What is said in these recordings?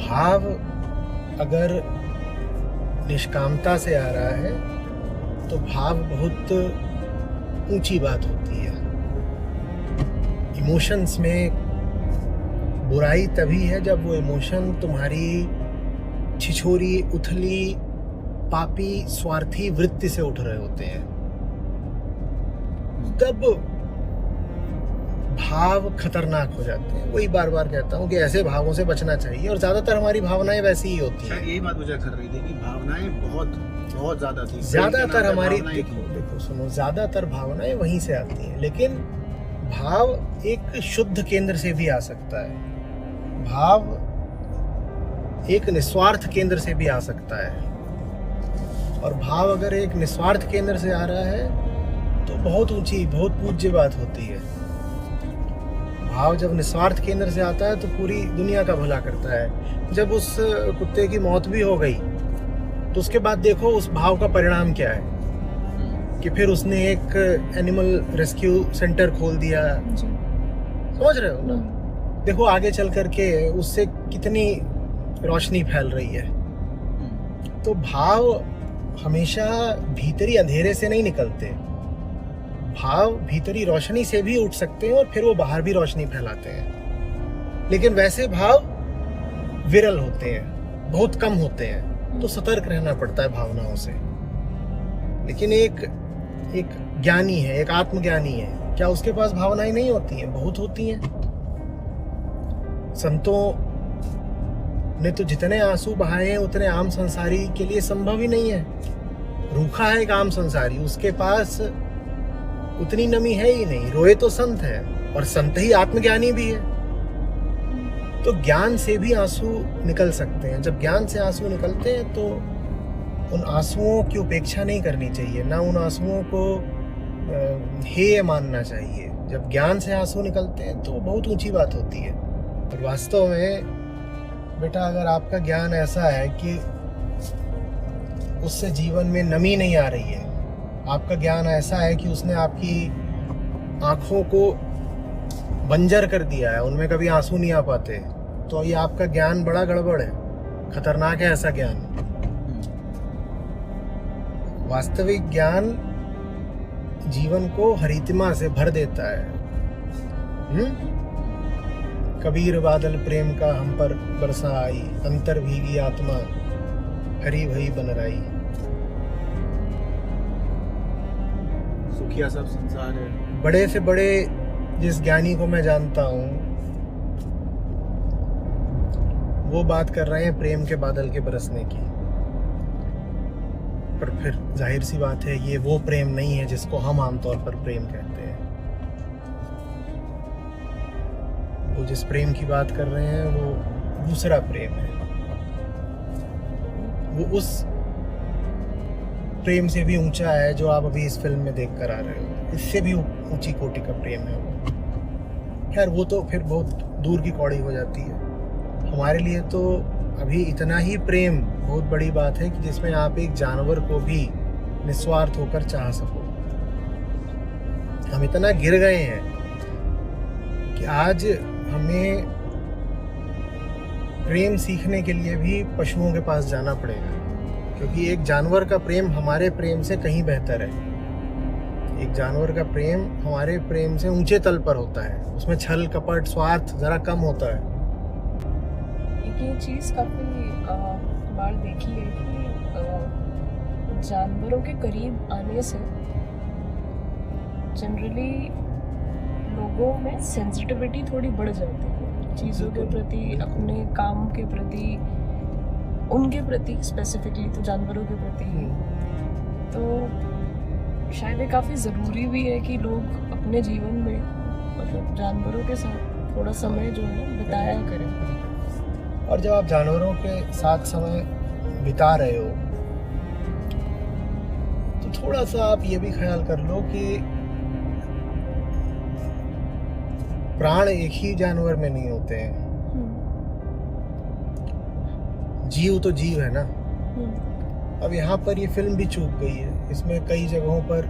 भाव अगर निष्कामता से आ रहा है तो भाव बहुत ऊंची बात होती है। इमोशंस में बुराई तभी है जब वो इमोशन तुम्हारी छिछोरी, उथली, पापी, स्वार्थी वृत्ति से उठ रहे होते हैं। तब भाव खतरनाक हो जाते हैं। वही बार बार कहता हूँ कि ऐसे भावों से बचना चाहिए, और ज्यादातर हमारी भावनाएं वैसी ही होती हैं। यही बात मुझे कर रही थी कि भावनाएं बहुत ज्यादा थी। ज्यादातर हमारी देखो सुनो, ज्यादातर भावनाएं वहीं से आती हैं, लेकिन भाव एक शुद्ध केंद्र से भी आ सकता है। भाव एक निस्वार्थ केंद्र से भी आ सकता है, और भाव अगर एक निस्वार्थ केंद्र से आ रहा है तो बहुत ऊंची, बहुत पूज्य बात होती है। भाव जब निस्वार्थ केंद्र से आता है तो पूरी दुनिया का भला करता है। जब उस कुत्ते की मौत भी हो गई तो उसके बाद देखो उस भाव का परिणाम क्या है कि फिर उसने एक एनिमल रेस्क्यू सेंटर खोल दिया। समझ रहे हो ना? देखो आगे चल करके उससे कितनी रोशनी फैल रही है। तो भाव हमेशा भीतरी अंधेरे से नहीं निकलते। भाव भीतरी रोशनी से भी उठ सकते हैं और फिर वो बाहर भी रोशनी फैलाते हैं, लेकिन वैसे भाव विरल होते हैं, बहुत कम होते हैं। तो सतर्क रहना पड़ता है भावनाओं से। लेकिन एक ज्ञानी है, एक आत्मज्ञानी है, क्या उसके पास भावनाएं नहीं होती हैं? बहुत होती हैं। संतों ने तो जितने आंसू बहाए हैं उतने आम संसारी के लिए संभव ही नहीं है। रूखा है एक आम संसारी, उसके पास उतनी नमी है ही नहीं। रोए तो संत है, और संत ही आत्मज्ञानी भी है। तो ज्ञान से भी आंसू निकल सकते हैं। जब ज्ञान से आंसू निकलते हैं तो उन आंसुओं की उपेक्षा नहीं करनी चाहिए, ना उन आंसुओं को हेय मानना चाहिए। जब ज्ञान से आंसू निकलते हैं तो बहुत ऊंची बात होती है। और वास्तव में बेटा, अगर आपका ज्ञान ऐसा है कि उससे जीवन में नमी नहीं आ रही है, आपका ज्ञान ऐसा है कि उसने आपकी आंखों को बंजर कर दिया है, उनमें कभी आंसू नहीं आ पाते, तो ये आपका ज्ञान बड़ा गड़बड़ है, खतरनाक है ऐसा ज्ञान। वास्तविक ज्ञान जीवन को हरितिमा से भर देता है। कबीर बादल प्रेम का हम पर बरसा आई, अंतर भीगी आत्मा हरी भई बन राई। सुखिया सब संसार है। बड़े से बड़े जिस ज्ञानी को मैं जानता हूँ वो बात कर रहे हैं प्रेम के बादल के बरसने की। पर फिर जाहिर सी बात है ये वो प्रेम नहीं है जिसको हम आमतौर पर प्रेम कहते हैं। वो जिस प्रेम की बात कर रहे हैं वो दूसरा प्रेम है। वो उस प्रेम से भी ऊंचा है जो आप अभी इस फिल्म में देख कर आ रहे हो। इससे भी ऊंची कोटि का प्रेम है वो। खैर वो तो फिर बहुत दूर की कौड़ी हो जाती है। हमारे लिए तो अभी इतना ही प्रेम बहुत बड़ी बात है कि जिसमें आप एक जानवर को भी निस्वार्थ होकर चाह सको। हम इतना गिर गए हैं कि आज हमें प्रेम सीखने के लिए भी पशुओं के पास जाना पड़ेगा, क्योंकि एक जानवर का प्रेम हमारे प्रेम से कहीं बेहतर है। एक जानवर का प्रेम हमारे प्रेम से ऊंचे तल पर होता है। उसमें छल कपट स्वार्थ जरा कम होता है। ये चीज़ काफ़ी बार देखी है कि जानवरों के करीब आने से जनरली लोगों में सेंसिटिविटी थोड़ी बढ़ जाती है चीज़ों के प्रति, अपने काम के प्रति, उनके प्रति स्पेसिफिकली, तो जानवरों के प्रति ही। तो शायद ये काफ़ी ज़रूरी भी है कि लोग अपने जीवन में मतलब जानवरों के साथ थोड़ा समय जो है बिताया करें। और जब आप जानवरों के साथ समय बिता रहे हो तो थोड़ा सा आप ये भी ख्याल कर लो कि प्राण एक ही जानवर में नहीं होते हैं। जीव तो जीव है ना। अब यहाँ पर ये फिल्म भी चूक गई है। इसमें कई जगहों पर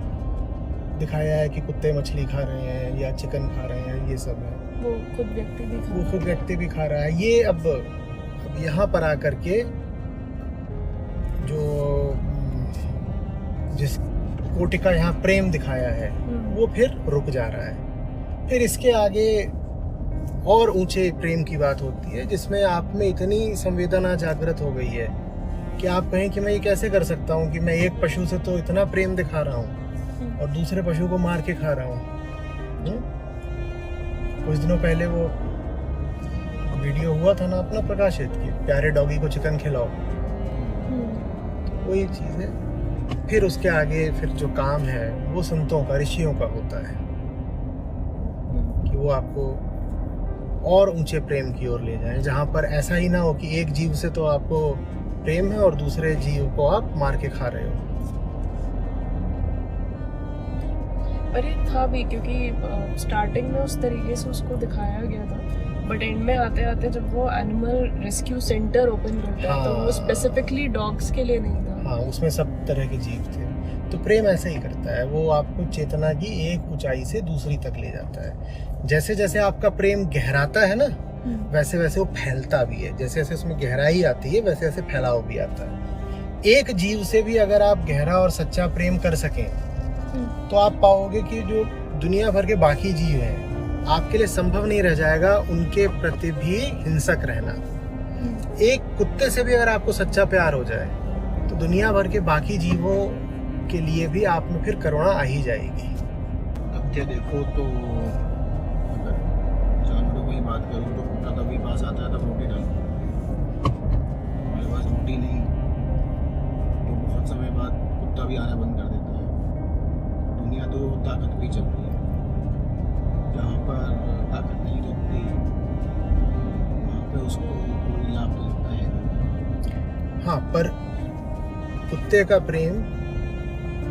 दिखाया है कि कुत्ते मछली खा रहे हैं या चिकन खा रहे हैं, ये सब है। वो खुद व्यक्ति भी खा भी खा रहा है। ये अब अब यहाँ पर आकर के जो जिस कोटि का यहाँ प्रेम दिखाया है वो फिर रुक जा रहा है। फिर इसके आगे और ऊंचे प्रेम की बात होती है जिसमें आप में इतनी संवेदना जागृत हो गई है कि आप कहें कि मैं ये कैसे कर सकता हूँ कि मैं एक पशु से तो इतना प्रेम दिखा रहा हूँ और दूसरे पशु को मार के खा रहा हूँ। कुछ दिनों पहले वो वीडियो हुआ था ना अपना प्रकाशित कि प्यारे डॉगी को चिकन खिलाओ, तो वही चीज़ है। फिर उसके आगे फिर जो काम है वो संतों का, ऋषियों का होता है कि वो आपको और ऊंचे प्रेम की ओर ले जाएं, जहाँ पर ऐसा ही ना हो कि एक जीव से तो आपको प्रेम है और दूसरे जीव को आप मार के खा रहे हो। पर ये था भी क्योंकि स्टार्टिंग में उस तरीके से उसको दिखाया गया था, बट एंड में आते आते जब वो एनिमल रेस्क्यू सेंटर ओपन करता है तो वो स्पेसिफिकली डॉग्स के लिए नहीं था। हाँ, उसमें सब तरह के जीव थे। तो प्रेम ऐसे ही करता है, वो आपको चेतना की एक ऊंचाई से दूसरी तक ले जाता है। जैसे जैसे आपका प्रेम गहराता है ना वैसे वैसे वो फैलता भी है। जैसे जैसे उसमें गहराई आती है वैसे वैसे फैलाव भी आता है। एक जीव से भी अगर आप गहरा और सच्चा प्रेम कर सकें तो आप पाओगे कि जो दुनिया भर के बाकी जीव हैं आपके लिए संभव नहीं रह जाएगा उनके प्रति भी हिंसक रहना। एक कुत्ते से भी अगर आपको सच्चा प्यार हो जाए तो दुनिया भर के बाकी जीवों के लिए भी आप में फिर करुणा आ ही जाएगी। तथ्य देखो तो अगर जानवरों की बात करूँ तो कुत्ता कभी पास आता है तब रोटी डालो, हमारे पास रोटी नहीं तो बहुत समय बाद कुत्ता भी आना बंद कर देता है। दुनिया तो ताकत पे ही चल रही है, जहाँ पर ताकत नहीं रुकती वहाँ पे उसको कोई लाभ तो लगता है। हाँ, पर कुत्ते का प्रेम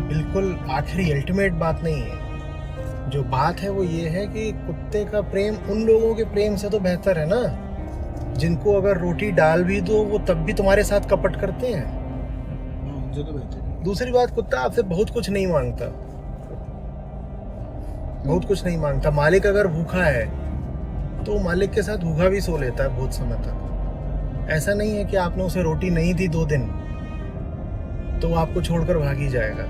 बिल्कुल आखिरी अल्टीमेट बात नहीं है। जो बात है वो ये है कि कुत्ते का प्रेम उन लोगों के प्रेम से तो बेहतर है ना जिनको अगर रोटी डाल भी दो वो तब भी तुम्हारे साथ कपट करते हैं। उनसे तो बेहतर है। दूसरी बात, कुत्ता आपसे बहुत कुछ नहीं मांगता, बहुत कुछ नहीं मांगता। मालिक अगर भूखा है तो मालिक के साथ भूखा भी सो लेता है बहुत समय तक। ऐसा नहीं है कि आपने उसे रोटी नहीं दी 2 दिन तो वो आपको छोड़कर भाग ही जाएगा।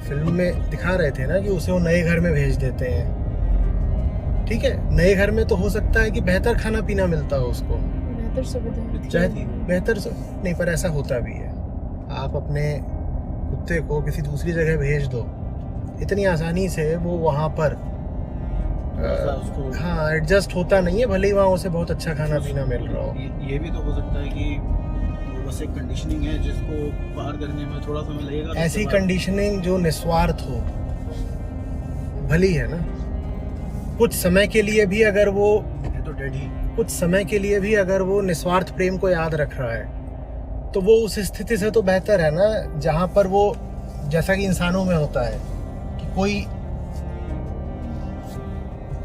फिल्म में दिखा रहे थे ना कि उसे वो नए घर में भेज देते हैं। ठीक है, नए घर में तो हो सकता है कि बेहतर खाना पीना मिलता हो उसको, बेहतर सुविधाएं चाहे बेहतर नहीं, पर ऐसा होता भी है। आप अपने कुत्ते को किसी दूसरी जगह भेज दो, इतनी आसानी से वो वहाँ पर हाँ एडजस्ट होता नहीं है, भले ही वहाँ उसे बहुत अच्छा खाना पीना मिल रहा हो। ये भी तो हो सकता है कि वो बस एक कंडीशनिंग है जिसको पार करने में थोड़ा समय लगेगा। ऐसी कंडीशनिंग जो निस्वार्थ हो भली है ना, कुछ समय के लिए भी अगर वो तो डेड ही कुछ समय के लिए भी अगर वो निस्वार्थ प्रेम को याद रख रहा है तो वो उस स्थिति से तो बेहतर है ना जहाँ पर वो, जैसा कि इंसानों में होता है कि कोई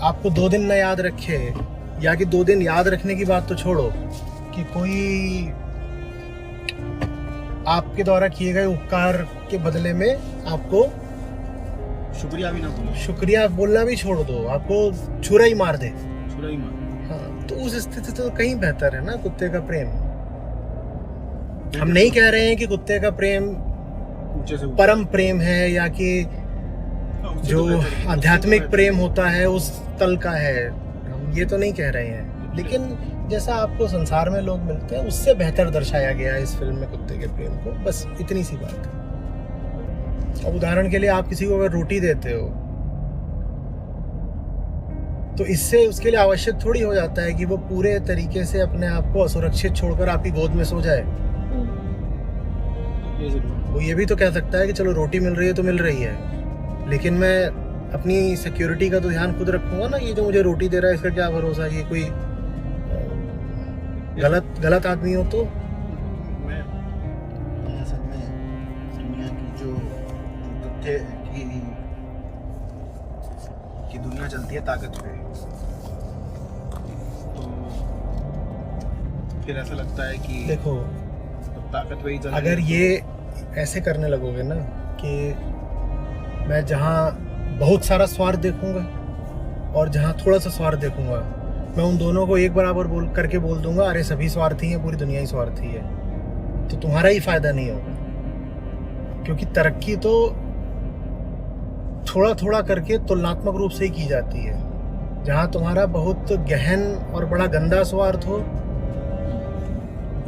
आपको 2 दिन न याद रखे, या कि 2 दिन याद रखने की बात तो छोड़ो कि कोई आपके द्वारा किए गए उपकार के बदले में आपको शुक्रिया भी ना बोले, शुक्रिया बोलना भी छोड़ दो, आपको छुरा ही मार दे। छुरा ही मार। हाँ, तो उस स्थिति तो कहीं बेहतर है ना कुत्ते का प्रेम। हम नहीं कह रहे हैं कि कुत्ते का प्रेम ऊंचे से परम प्रेम है या कि जो आध्यात्मिक प्रेम होता है उस तल का है, हम ये तो नहीं कह रहे हैं। लेकिन जैसा आपको संसार में लोग मिलते हैं उससे बेहतर दर्शाया गया है इस फिल्म में कुत्ते के प्रेम को, बस इतनी सी बात है। अब उदाहरण के लिए आप किसी को अगर रोटी देते हो तो इससे उसके लिए आवश्यक थोड़ी हो जाता है कि वो पूरे तरीके से अपने आप को असुरक्षित छोड़कर आपकी गोद में सो जाए। वो ये भी तो कह सकता है कि चलो रोटी मिल रही है तो मिल रही है, लेकिन मैं अपनी सिक्योरिटी का तो ध्यान खुद रखूंगा ना। ये जो मुझे रोटी दे रहा है इसका क्या भरोसा, ये कोई गलत आदमी हो तो। मैं असल में दुनिया की जो तथ्य कि दुनिया चलती है ताकत पे, तो फिर ऐसा लगता है कि देखो ताकत पे ही चल, अगर ये ऐसे करने लगोगे ना कि मैं जहाँ बहुत सारा स्वार्थ देखूंगा और जहाँ थोड़ा सा स्वार्थ देखूंगा मैं उन दोनों को एक बराबर बोल करके बोल दूंगा अरे सभी स्वार्थी हैं, पूरी दुनिया ही स्वार्थी है, तो तुम्हारा ही फायदा नहीं होगा। क्योंकि तरक्की तो थोड़ा थोड़ा करके तुलनात्मक रूप से ही की जाती है। जहाँ तुम्हारा बहुत गहन और बड़ा गंदा स्वार्थ हो,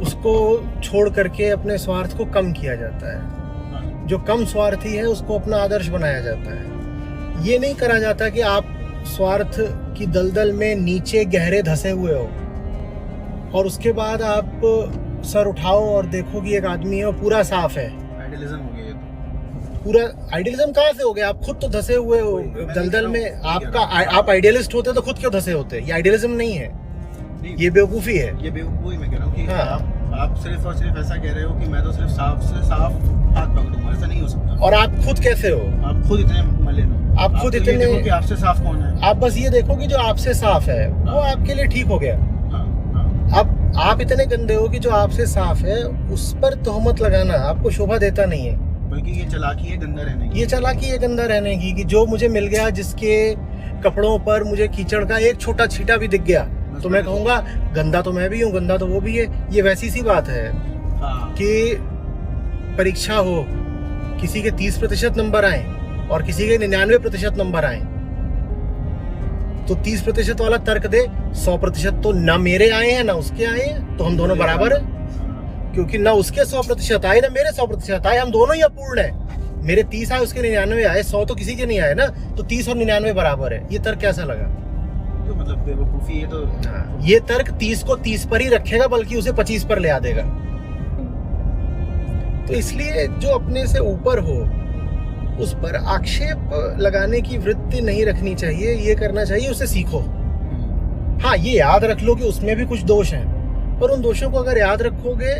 उसको छोड़ करके अपने स्वार्थ को कम किया जाता है। जो कम स्वार्थी है उसको अपना आदर्श बनाया जाता है। ये नहीं करा जाता कि आप स्वार्थ की दलदल में नीचे गहरे धंसे हुए हो और उसके बाद आप सर उठाओ और देखो कि एक आदमी है और पूरा साफ है। आइडियलिज्म हो गया ये तो। पूरा आइडियलिज्म कहाँ से हो गया? आप खुद तो धंसे हुए हो दलदल में। आप आइडियलिस्ट होते तो खुद क्यों धंसे होते? ये आइडियलिज्म नहीं है, ये बेवकूफी है। ये बेवकूफी मैं कह रहा हूँ कि हाँ। आप सिर्फ और सिर्फ ऐसा कह रहे हो कि मैं तो सिर्फ साफ से साफ हाथ पकड़ूंगा, ऐसा नहीं हो सकता। और आप खुद कैसे हो? आप खुद इतने मलिन हो। आप खुद तो इतने- ये देखो कि आपसे साफ कौन है। आप बस ये देखो कि जो आपसे साफ है वो आपके लिए ठीक हो गया। हाँ, हाँ। अब आप इतने गंदे हो कि जो आपसे साफ है उस पर तोहमत लगाना आपको शोभा देता नहीं है। बल्कि ये चालाकी है गंदा रहने की। ये चालाकी है गंदा रहने की कि जो मुझे मिल गया, जिसके कपड़ों पर मुझे कीचड़ का एक छोटा छींटा भी दिख गया तो मैं कहूँगा गंदा तो मैं भी हूँ, गंदा तो वो भी है। ये वैसी सी बात है हाँ। कि परीक्षा हो, किसी के 30% नंबर आए और किसी के 99% नंबर आए, तो 30% वाला तर्क दे 100% तो ना मेरे आए हैं ना उसके आए हैं, तो हम दोनों बराबर हैं। क्योंकि ना उसके 100% आए ना मेरे 100% आए, हम दोनों ही अपूर्ण हैं। मेरे 30 आए, उसके 99 आए, 100 तो किसी के नहीं आए ना, तो 30 और 99 बराबर है। ये तर्क कैसा लगा? तो मतलब बेवकूफी है तो। हाँ, ये तर्क 30 को 30 पर ही रखेगा, बल्कि उसे 25 पर ले आ देगा। तो इसलिए जो अपने से ऊपर हो उस पर आक्षेप लगाने की वृत्ति नहीं रखनी चाहिए। ये करना चाहिए उसे सीखो। हाँ, ये याद रख लो कि उसमें भी कुछ दोष हैं, पर उन दोषों को अगर याद रखोगे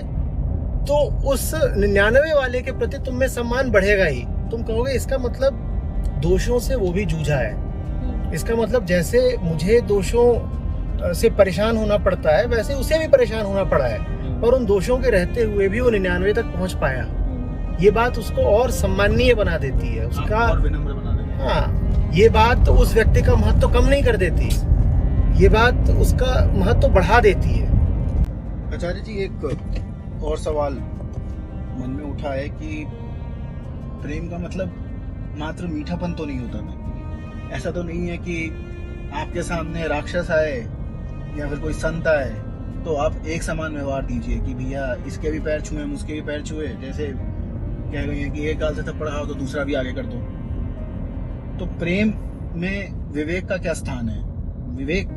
तो उस 99 वाले के प्रति तुम में सम्मान बढ़ेगा ही। तुम कहोगे इसका मतलब दोषों से वो भी जूझा है, इसका मतलब जैसे मुझे दोषों से परेशान होना पड़ता है वैसे उसे भी परेशान होना पड़ा है, पर उन दोषों के रहते हुए भी वो 99 तक पहुंच पाया। ये बात उसको और सम्माननीय बना देती है, उसका और विनम्र बना देती है। हाँ, ये बात उस व्यक्ति का महत्व कम नहीं कर देती, ये बात उसका महत्व बढ़ा देती है। आचार्य जी, एक और सवाल मन में उठा है कि प्रेम का मतलब मात्र मीठापन तो नहीं होता ना। ऐसा तो नहीं है कि आपके सामने राक्षस आए या फिर कोई संत आए तो आप एक समान व्यवहार दीजिए कि भैया इसके भी पैर छुए हम उसके भी पैर छुए। जैसे कह गई है कि एक गाल से थप्पड़ खाओ तो दूसरा भी आगे कर दो। तो प्रेम में विवेक का क्या स्थान है? विवेक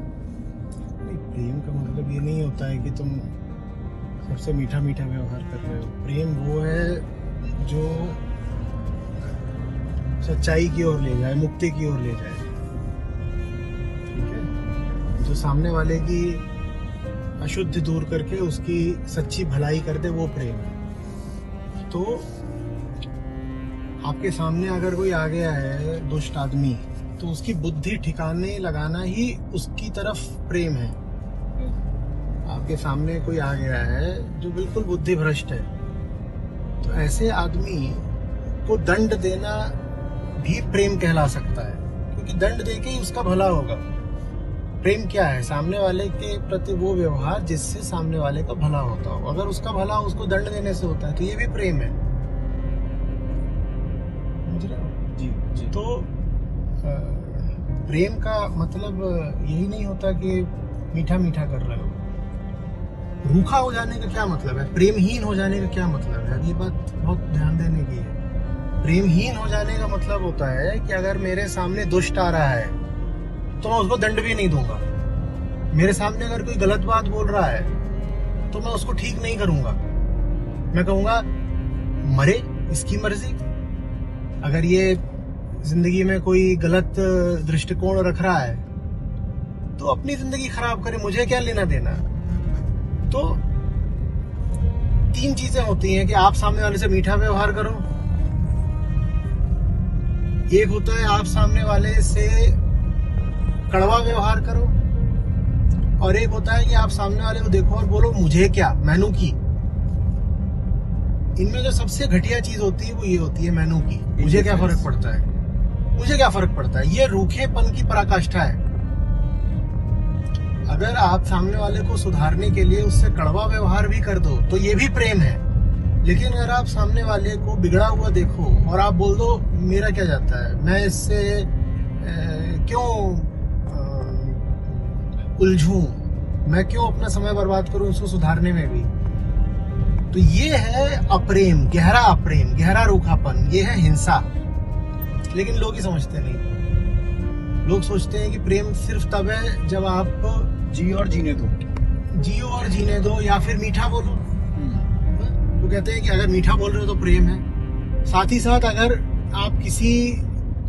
प्रेम का मतलब ये नहीं होता है कि तुम सबसे मीठा मीठा व्यवहार कर रहे हो। प्रेम वो है जो सच्चाई की ओर ले जाए, मुक्ति की ओर ले जाए। ठीक है? जो सामने वाले की अशुद्धि दूर करके उसकी सच्ची भलाई कर दे, वो प्रेम है। तो आपके सामने अगर कोई आ गया है दुष्ट आदमी, तो उसकी बुद्धि ठिकाने लगाना ही उसकी तरफ प्रेम है। आपके सामने कोई आ गया है जो बिल्कुल बुद्धि भ्रष्ट है, तो ऐसे आदमी को दंड देना भी प्रेम कहला सकता है, क्योंकि दंड देके ही उसका भला होगा। प्रेम क्या है? सामने वाले के प्रति वो व्यवहार जिससे सामने वाले का भला होता हो। अगर उसका भला उसको दंड देने से होता है तो ये भी प्रेम है। समझ रहे हो? जी जी। तो प्रेम का मतलब यही नहीं होता कि मीठा मीठा कर रहे हो। रूखा हो जाने का क्या मतलब है? प्रेमहीन हो जाने का क्या मतलब है? ये बात बहुत ध्यान देने की है। प्रेमहीन हो जाने का मतलब होता है कि अगर मेरे सामने दुष्ट आ रहा है तो मैं उसको दंड भी नहीं दूंगा। मेरे सामने अगर कोई गलत बात बोल रहा है तो मैं उसको ठीक नहीं करूंगा। मैं कहूंगा मरे, इसकी मर्जी। अगर ये जिंदगी में कोई गलत दृष्टिकोण रख रहा है तो अपनी जिंदगी खराब करे, मुझे क्या लेना देना। तो 3 चीजें होती हैं कि आप सामने वाले से मीठा व्यवहार करो, एक होता है आप सामने वाले से कड़वा व्यवहार करो, और एक होता है कि आप सामने वाले को देखो और बोलो मुझे क्या, मैनू की। इनमें जो सबसे घटिया चीज होती है वो ये होती है मैनू की। मुझे क्या फर्क पड़ता है, मुझे क्या फर्क पड़ता है। ये रूखेपन की पराकाष्ठा है। अगर आप सामने वाले को सुधारने के लिए उससे कड़वा व्यवहार भी कर दो तो ये भी प्रेम है। लेकिन अगर आप सामने वाले को बिगड़ा हुआ देखो और आप बोल दो मेरा क्या जाता है, मैं इससे क्यों उलझूं, मैं क्यों अपना समय बर्बाद करूं उसको सुधारने में भी, तो ये है अप्रेम, गहरा रूखापन, ये है हिंसा। लेकिन लोग ही समझते नहीं। लोग सोचते हैं कि प्रेम सिर्फ तब है जब आप जियो और जीने दो या फिर मीठा बोलो। वो कहते हैं कि अगर मीठा बोल रहे हो तो प्रेम है। साथ ही साथ अगर आप किसी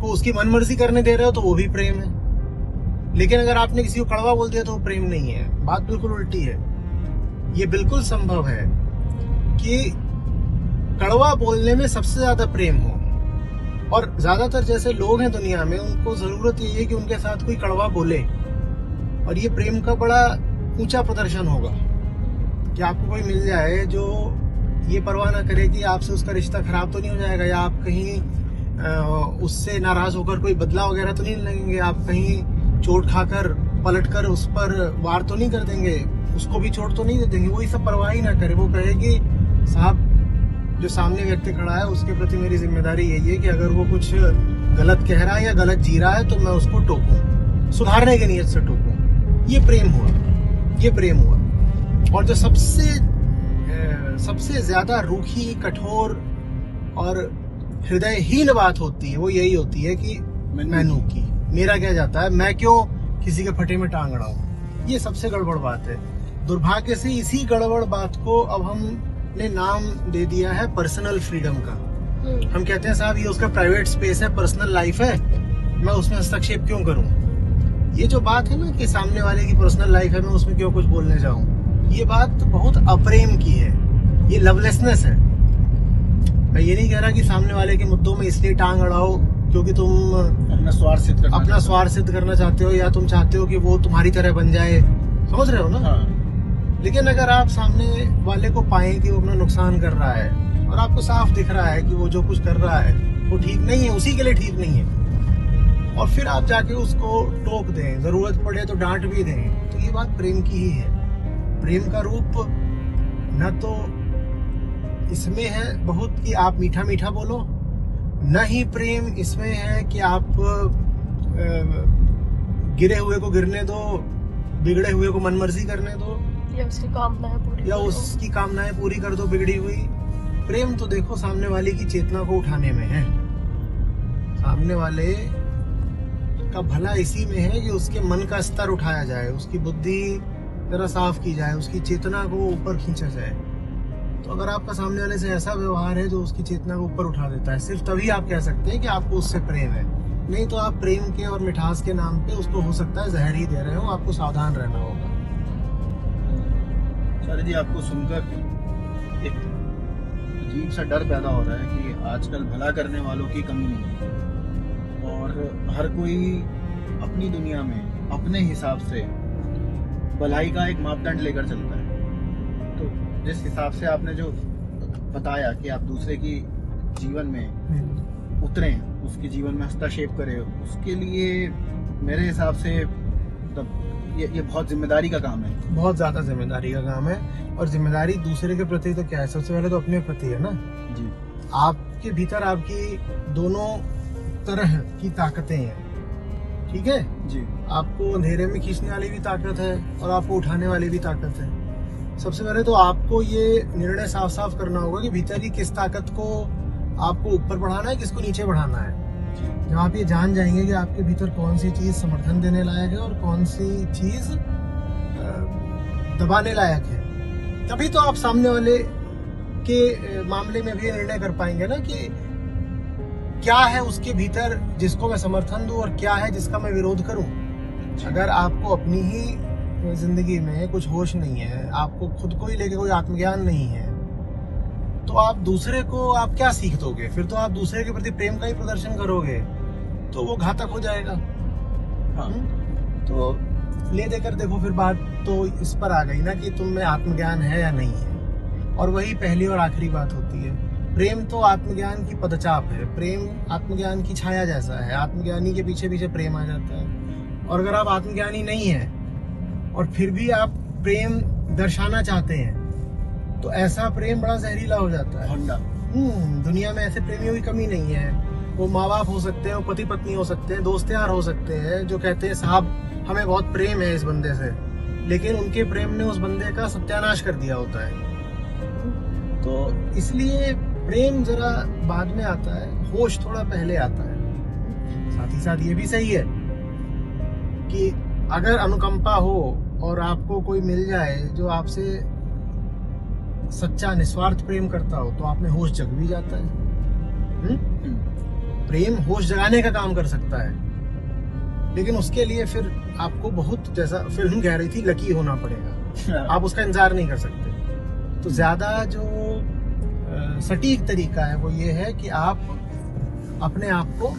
को उसकी मनमर्जी करने दे रहे हो तो वो भी प्रेम है। लेकिन अगर आपने किसी को कड़वा बोल दिया तो वो प्रेम नहीं है। बात बिल्कुल उल्टी है। ये बिल्कुल संभव है कि कड़वा बोलने में सबसे ज्यादा प्रेम हो, और ज्यादातर जैसे लोग हैं दुनिया में उनको जरूरत यही है कि उनके साथ कोई कड़वा बोले, और ये प्रेम का बड़ा ऊंचा प्रदर्शन होगा कि आपको कोई मिल जाए जो ये परवाह ना करे कि आपसे उसका रिश्ता खराब तो नहीं हो जाएगा, या आप कहीं उससे नाराज होकर कोई बदला वगैरह तो नहीं लगेंगे, आप कहीं चोट खाकर पलटकर उस पर वार तो नहीं कर देंगे, उसको भी चोट तो नहीं दे देंगे। वो ये सब परवाह ही ना करे। वो कहे कि साहब जो सामने व्यक्ति खड़ा है उसके प्रति मेरी जिम्मेदारी यही है कि अगर वो कुछ गलत कह रहा है या गलत जी रहा है तो मैं उसको टोकूं, सुधारने की नीयत से टोकूं। ये प्रेम हुआ। और जो सबसे ज्यादा रूखी, कठोर और हृदयहीन बात होती है वो यही होती है कि मैनू की, मेरा क्या जाता है, मैं क्यों किसी के फटे में टांग अड़ाऊं। ये सबसे गड़बड़ बात है। दुर्भाग्य से इसी गड़बड़ बात को अब हमने नाम दे दिया है पर्सनल फ्रीडम का। हम कहते हैं साहब ये उसका प्राइवेट स्पेस है, पर्सनल लाइफ है, मैं उसमें हस्तक्षेप क्यों करूं। ये जो बात है ना कि सामने वाले की पर्सनल लाइफ है, मैं उसमें क्यों कुछ बोलने जाऊं, ये बात बहुत अप्रेम की है, ये लवलेसनेस है। मैं ये नहीं कह रहा कि सामने वाले के मुद्दों में इसलिए टांग अड़ाओ क्योंकि तुम अपना स्वार्थ सिद्ध करना चाहते हो, या तुम चाहते हो कि वो तुम्हारी तरह बन जाए, समझ रहे हो ना। हाँ। लेकिन अगर आप सामने वाले को पाएं कि वो अपना नुकसान कर रहा है और आपको साफ दिख रहा है कि वो जो कुछ कर रहा है वो ठीक नहीं है, उसी के लिए ठीक नहीं है, और फिर आप जाके उसको टोक दें, जरूरत पड़े तो डांट भी दें, तो ये बात प्रेम की ही है। प्रेम का रूप न तो इसमें है बहुत कि आप मीठा मीठा बोलो, न ही प्रेम इसमें है कि आप गिरे हुए को गिरने दो, बिगड़े हुए को मनमर्जी करने दो, या उसकी कामनाएं पूरी कर दो बिगड़ी हुई। प्रेम तो देखो सामने वाले की चेतना को उठाने में है। सामने वाले का भला इसी में है कि उसके मन का स्तर उठाया जाए, उसकी बुद्धि जरा साफ की जाए, उसकी चेतना को ऊपर खींचा जाए। तो अगर आपका सामने वाले से ऐसा व्यवहार है जो उसकी चेतना को ऊपर उठा देता है, सिर्फ तभी आप कह सकते हैं कि आपको उससे प्रेम है। नहीं तो आप प्रेम के और मिठास के नाम पे उसको हो सकता है जहर ही दे रहे हो। आपको सावधान रहना होगा। सर जी, आपको सुनकर एक अजीब सा डर पैदा हो रहा है कि आजकल भला करने वालों की कमी नहीं है, और हर कोई अपनी दुनिया में अपने हिसाब से भलाई का एक मापदंड लेकर चलता है। तो जिस हिसाब से आपने जो बताया कि आप दूसरे की जीवन में उतरें, उसके जीवन में हस्तक्षेप करें, उसके लिए मेरे हिसाब से ये बहुत जिम्मेदारी का काम है, बहुत ज्यादा जिम्मेदारी का काम है। और जिम्मेदारी दूसरे के प्रति तो क्या है, सबसे पहले तो अपने प्रति है ना जी। आपके भीतर आपकी दोनों तरह की ताकतें हैं, ठीक है जी। आपको अंधेरे में खींचने वाली भी ताकत है और आपको उठाने वाली भी ताकत है। सबसे पहले तो आपको ये निर्णय साफ साफ करना होगा कि भीतर की किस ताकत को आपको ऊपर बढ़ाना है, किसको नीचे बढ़ाना है। जब आप ये जान जाएंगे कि आपके भीतर कौन सी चीज समर्थन देने लायक है और कौन सी चीज दबाने लायक है, तभी तो आप सामने वाले के मामले में भी निर्णय कर पाएंगे ना कि क्या है उसके भीतर जिसको मैं समर्थन दूं और क्या है जिसका मैं विरोध करूं। अगर आपको अपनी ही जिंदगी में कुछ होश नहीं है, आपको खुद को ही लेके कोई आत्मज्ञान नहीं है, तो आप दूसरे को आप क्या सीख दोगे? फिर तो आप दूसरे के प्रति प्रेम का ही प्रदर्शन करोगे, तो वो घातक हो जाएगा। हाँ। तो ले देकर देखो, फिर बात तो इस पर आ गई ना कि तुम में आत्मज्ञान है या नहीं है, और वही पहली और आखिरी बात होती है। प्रेम तो आत्मज्ञान की पदचाप है, प्रेम आत्मज्ञान की छाया जैसा है। आत्मज्ञानी के पीछे पीछे प्रेम आ जाता है, और अगर आप आत्मज्ञानी नहीं है और फिर भी आप प्रेम दर्शाना चाहते हैं, तो ऐसा प्रेम बड़ा जहरीला हो जाता है। होंडा। दुनिया में ऐसे प्रेमियों की कमी नहीं है। वो माँ बाप हो सकते हैं, वो पति पत्नी हो सकते हैं, दोस्त यार हो सकते हैं, जो कहते हैं साहब हमें बहुत प्रेम है इस बंदे से, लेकिन उनके प्रेम ने उस बंदे का सत्यानाश कर दिया होता है। तो इसलिए प्रेम जरा बाद में आता है, होश थोड़ा पहले आता है। साथ ही साथ ये भी सही है कि अगर अनुकंपा हो और आपको कोई मिल जाए जो आपसे सच्चा निस्वार्थ प्रेम करता हो, तो आप में होश जग भी जाता है। प्रेम होश जगाने का काम कर सकता है, लेकिन उसके लिए फिर आपको बहुत, जैसा फिल्म कह रही थी, लकी होना पड़ेगा। आप उसका इंतजार नहीं कर सकते। तो ज्यादा जो सटीक तरीका है वो ये है कि आप अपने आप को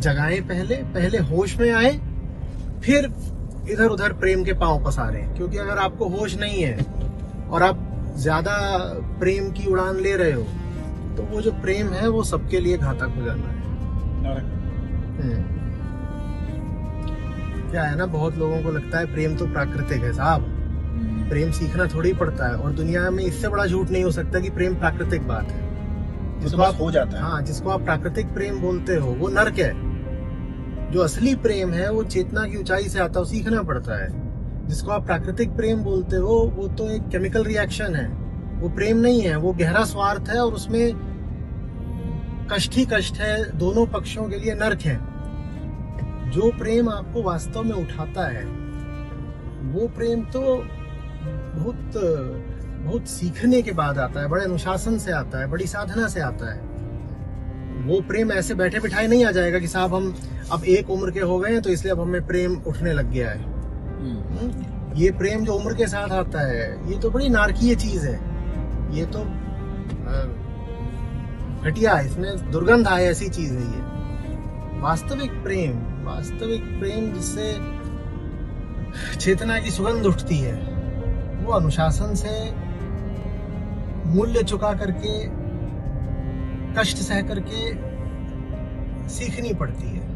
जगाएं, पहले होश में आए, फिर इधर उधर प्रेम के पांव पसारें। क्योंकि अगर आपको होश नहीं है और आप ज्यादा प्रेम की उड़ान ले रहे हो, तो वो जो प्रेम है वो सबके लिए घातक हो जाना है। क्या है ना, बहुत लोगों को लगता है प्रेम तो प्राकृतिक है साहब, प्रेम सीखना थोड़ी पड़ता है। और दुनिया में इससे बड़ा झूठ नहीं हो सकता कि प्रेम प्राकृतिक बात है, जिसको आप हो जाता है। हाँ, जिसको आप प्राकृतिक प्रेम बोलते हो वो नर्क है। जो असली प्रेम है वो चेतना की ऊंचाई से आता है, सीखना पड़ता है। जिसको आप प्राकृतिक प्रेम बोलते हो वो तो एक केमिकल रिएक्शन है, वो प्रेम नहीं है, वो गहरा स्वार्थ है और उसमें कष्ट ही कष्ट है, दोनों पक्षों के लिए नर्क है। जो प्रेम आपको वास्तव में उठाता है वो प्रेम तो बहुत सीखने के बाद आता है, बड़े अनुशासन से आता है, बड़ी साधना से आता है। वो प्रेम ऐसे बैठे बिठाए नहीं आ जाएगा कि साहब हम अब एक उम्र के हो गए हैं तो इसलिए अब हमें प्रेम उठने लग गया है। ये प्रेम जो उम्र के साथ आता है ये तो बड़ी नारकीय चीज है, ये तो घटिया, इसमें दुर्गंध आए ऐसी चीज है ये। वास्तविक प्रेम जिससे चेतना की सुगंध उठती है, वो अनुशासन से, मूल्य चुका करके, कष्ट सह करके सीखनी पड़ती है।